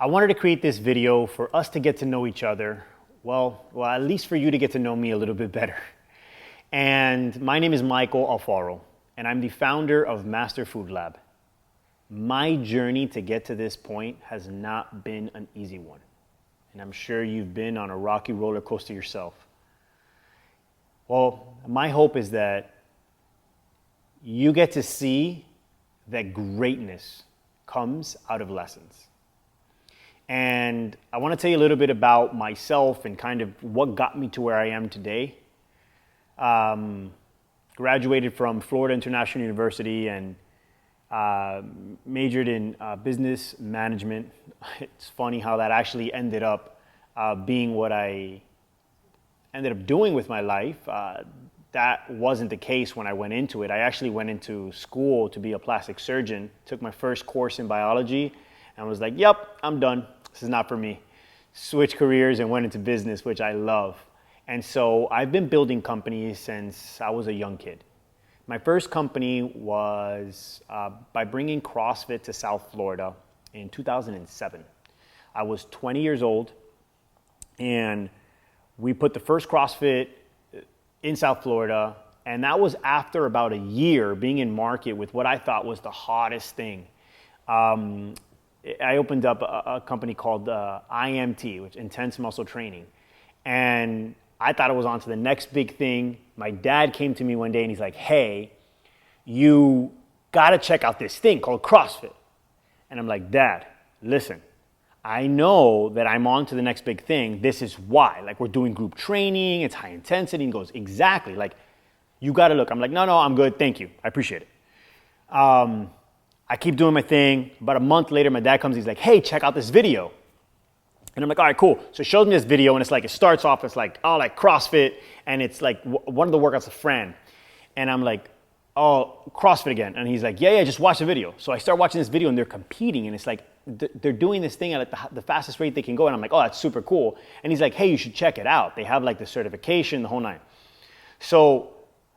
I wanted to create this video for us to get to know each other. Well, at least for you to get to know me a little bit better. And my name is Michael Alfaro, and I'm the founder of Master Food Lab. My journey to get to this point has not been an easy one. And I'm sure you've been on a rocky roller coaster yourself. Well, my hope is that you get to see that greatness comes out of lessons. And I want to tell you a little bit about myself and kind of what got me to where I am today. Graduated from Florida International University and majored in business management. It's funny how that actually ended up being what I ended up doing with my life. That wasn't the case when I went into it. I actually went into school to be a plastic surgeon, took my first course in biology, and was like, yep, I'm done. This is not for me. Switched careers and went into business, which I love. And so I've been building companies since I was a young kid. My first company was by bringing CrossFit to South Florida in 2007. I was 20 years old, and we put the first CrossFit in South Florida, and that was after about a year being in market with what I thought was the hottest thing. I opened up a company called IMT, which Intense Muscle Training. And I thought it was on to the next big thing. My dad came to me one day and he's like, hey, you gotta check out this thing called CrossFit. And I'm like, Dad, listen, I know that I'm on to the next big thing. This is why. Like, we're doing group training, it's high intensity. And he goes, exactly. Like, you gotta look. I'm like, no, I'm good. Thank you. I appreciate it. I keep doing my thing. About a month later, my dad comes, he's like, hey, check out this video. And I'm like, all right, cool. So he shows me this video, and it's like, it starts off, it's like, oh, like CrossFit, and it's like one of the workouts of Fran. And I'm like, oh, CrossFit again. And he's like, yeah, just watch the video. So I start watching this video, and they're competing, and it's like, they're doing this thing at the fastest rate they can go. And I'm like, oh, that's super cool. And he's like, hey, you should check it out. They have like the certification, the whole nine. So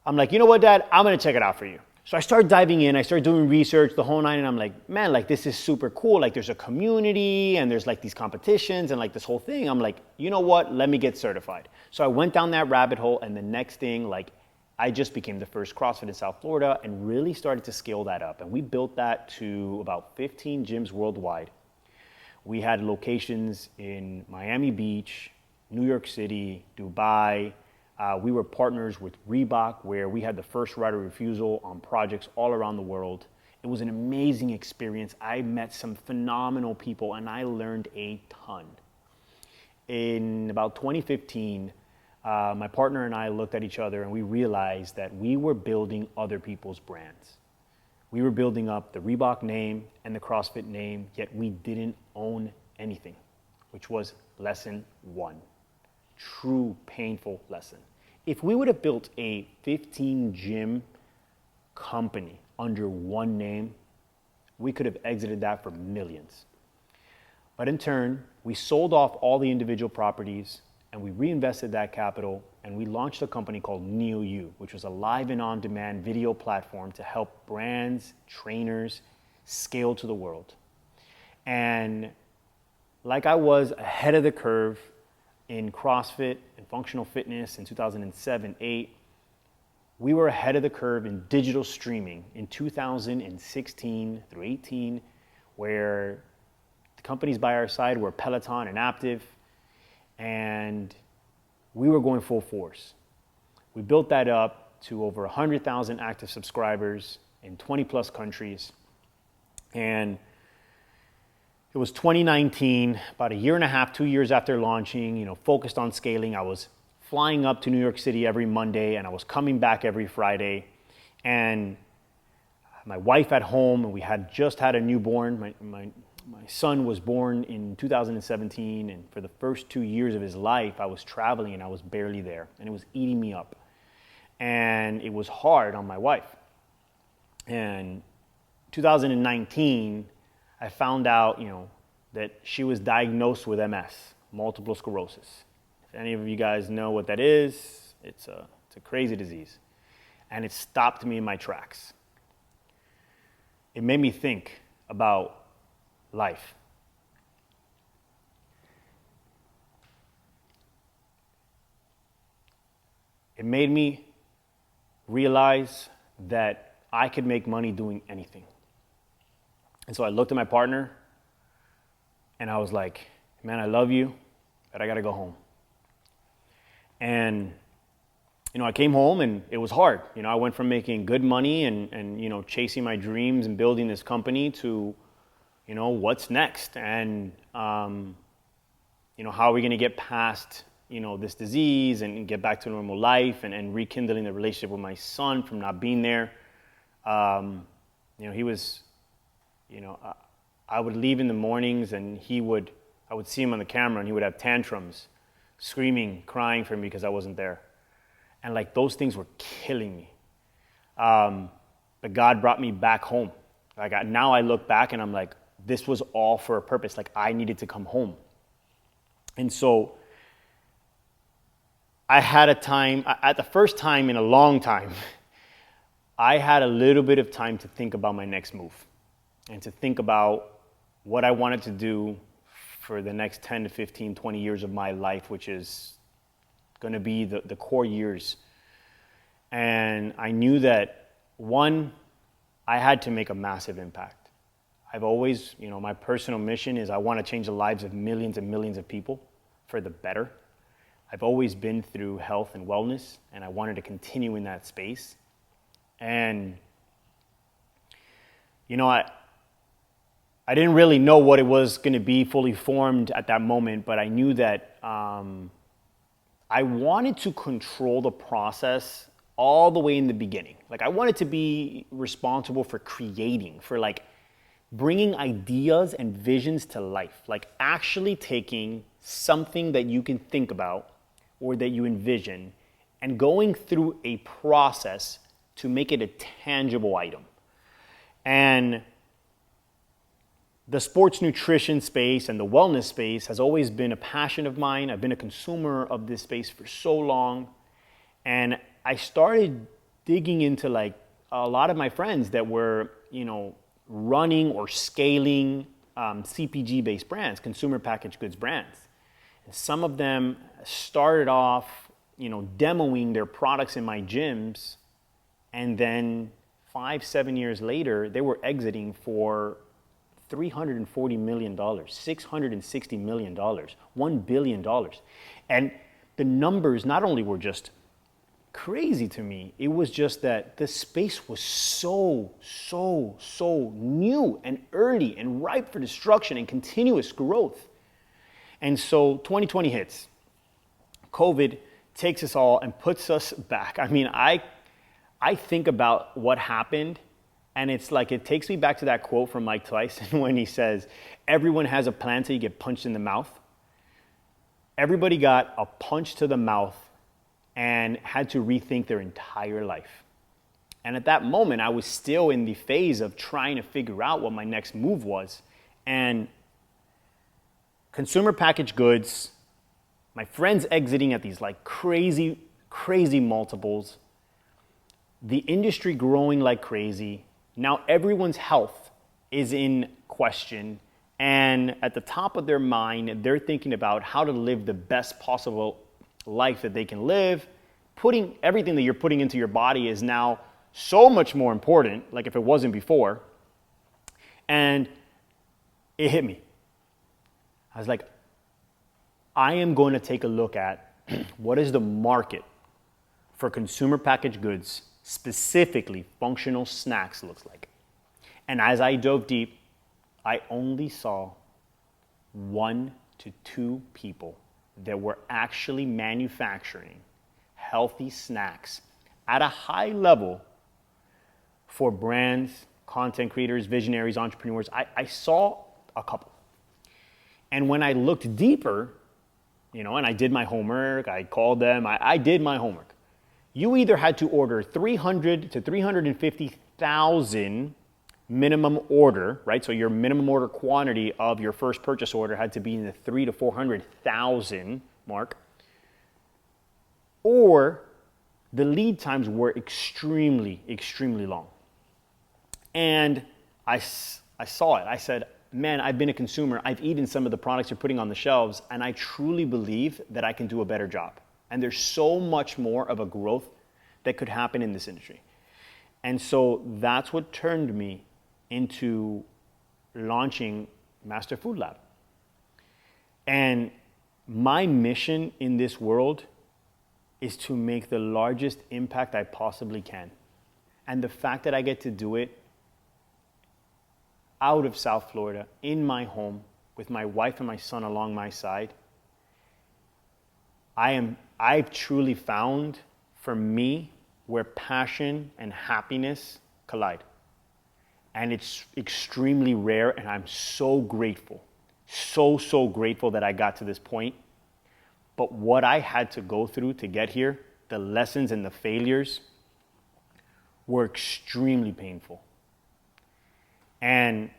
I'm like, you know what, Dad? I'm going to check it out for you. So I started diving in, I started doing research, the whole nine, and I'm like, man, like this is super cool. Like there's a community and there's like these competitions and like this whole thing. I'm like, you know what? Let me get certified. So I went down that rabbit hole, and the next thing, like I just became the first CrossFit in South Florida and really started to scale that up. And we built that to about 15 gyms worldwide. We had locations in Miami Beach, New York City, Dubai. We were partners with Reebok, where we had the first right of refusal on projects all around the world. It was an amazing experience. I met some phenomenal people, and I learned a ton. In about 2015, my partner and I looked at each other, and we realized that we were building other people's brands. We were building up the Reebok name and the CrossFit name, yet we didn't own anything, which was lesson one. True painful lesson. If we would have built a 15 gym company under one name, we could have exited that for millions. But in turn, we sold off all the individual properties, and we reinvested that capital, and we launched a company called NEOU, which was a live and on-demand video platform to help brands, trainers scale to the world. And like I was ahead of the curve in CrossFit and functional fitness in 2007-8, we were ahead of the curve in digital streaming in 2016 through 18, where the companies by our side were Peloton and Active, and we were going full force. We built that up to over 100,000 active subscribers in 20 plus countries. And it was 2019, about a year and a half, 2 years after launching, focused on scaling. I was flying up to New York City every Monday, and I was coming back every Friday. And my wife at home, and we had just had a newborn. My son was born in 2017, and for the first 2 years of his life, I was traveling and I was barely there, and it was eating me up. And it was hard on my wife. And 2019, I found out, that she was diagnosed with MS, multiple sclerosis. If any of you guys know what that is, it's a crazy disease. And it stopped me in my tracks. It made me think about life. it made me realize that I could make money doing anything. And so I looked at my partner and I was like, man, I love you, but I gotta go home. And, I came home and it was hard. I went from making good money and chasing my dreams and building this company to, what's next? And, how are we gonna get past, this disease and get back to normal life and rekindling the relationship with my son from not being there. He was, I would leave in the mornings and I would see him on the camera and he would have tantrums, screaming, crying for me because I wasn't there. And like those things were killing me. But God brought me back home. Now I look back and I'm like, this was all for a purpose. Like I needed to come home. And so I had a time, at the first time in a long time, I had a little bit of time to think about my next move and to think about what I wanted to do for the next 10 to 15, 20 years of my life, which is going to be the core years. And I knew that, one, I had to make a massive impact. I've always, my personal mission is I want to change the lives of millions and millions of people for the better. I've always been through health and wellness, and I wanted to continue in that space. And, I didn't really know what it was going to be fully formed at that moment, but I knew that I wanted to control the process all the way in the beginning. Like I wanted to be responsible for creating, for like bringing ideas and visions to life, like actually taking something that you can think about or that you envision and going through a process to make it a tangible item. And the sports nutrition space and the wellness space has always been a passion of mine. I've been a consumer of this space for so long. And I started digging into like a lot of my friends that were, running or scaling CPG-based brands, consumer packaged goods brands. And some of them started off, demoing their products in my gyms. And then 5-7 years later, they were exiting for $340 million, $660 million, $1 billion. And the numbers not only were just crazy to me, it was just that the space was so new and early and ripe for destruction and continuous growth. And so 2020 hits. COVID takes us all and puts us back. I mean, I think about what happened, and it's like it takes me back to that quote from Mike Tyson when he says, everyone has a plan till you get punched in the mouth. Everybody got a punch to the mouth and had to rethink their entire life. And at that moment, I was still in the phase of trying to figure out what my next move was. And consumer packaged goods, my friends exiting at these like crazy multiples, the industry growing like crazy. Now everyone's health is in question, and at the top of their mind, they're thinking about how to live the best possible life that they can live. Putting everything that you're putting into your body is now so much more important, like if it wasn't before. And it hit me. I was like, I am going to take a look at what is the market for consumer packaged goods, specifically functional snacks, looks like. And as I dove deep, I only saw 1 to 2 people that were actually manufacturing healthy snacks at a high level for brands, content creators, visionaries, entrepreneurs. I saw a couple. And when I looked deeper, and I did my homework, I called them, I did my homework. You either had to order 300 to 350,000 minimum order, right? So your minimum order quantity of your first purchase order had to be in the 300 to 400,000 mark, or the lead times were extremely long. And I saw it. I said, man, I've been a consumer. I've eaten some of the products you're putting on the shelves, and I truly believe that I can do a better job. And there's so much more of a growth that could happen in this industry. And so that's what turned me into launching Master Food Lab. And my mission in this world is to make the largest impact I possibly can. And the fact that I get to do it out of South Florida, in my home, with my wife and my son along my side, I've truly found, for me, where passion and happiness collide. And it's extremely rare, and I'm so grateful, so grateful that I got to this point. But what I had to go through to get here, the lessons and the failures, were extremely painful. And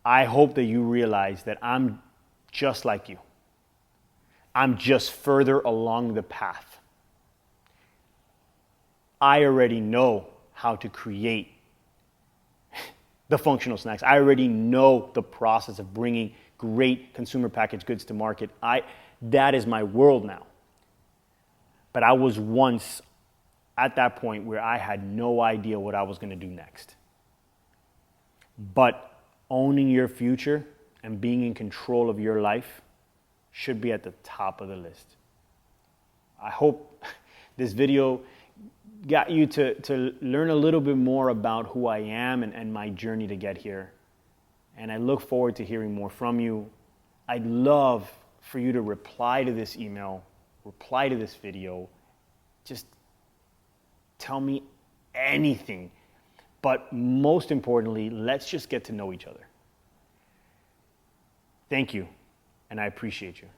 I hope that you realize that I'm just like you. I'm just further along the path. I already know how to create the functional snacks. I already know the process of bringing great consumer packaged goods to market. That is my world now. But I was once at that point where I had no idea what I was going to do next. But owning your future and being in control of your life should be at the top of the list. I hope this video got you to learn a little bit more about who I am and my journey to get here. And I look forward to hearing more from you. I'd love for you to reply to this email, reply to this video. Just tell me anything. But most importantly, let's just get to know each other. Thank you, and I appreciate you.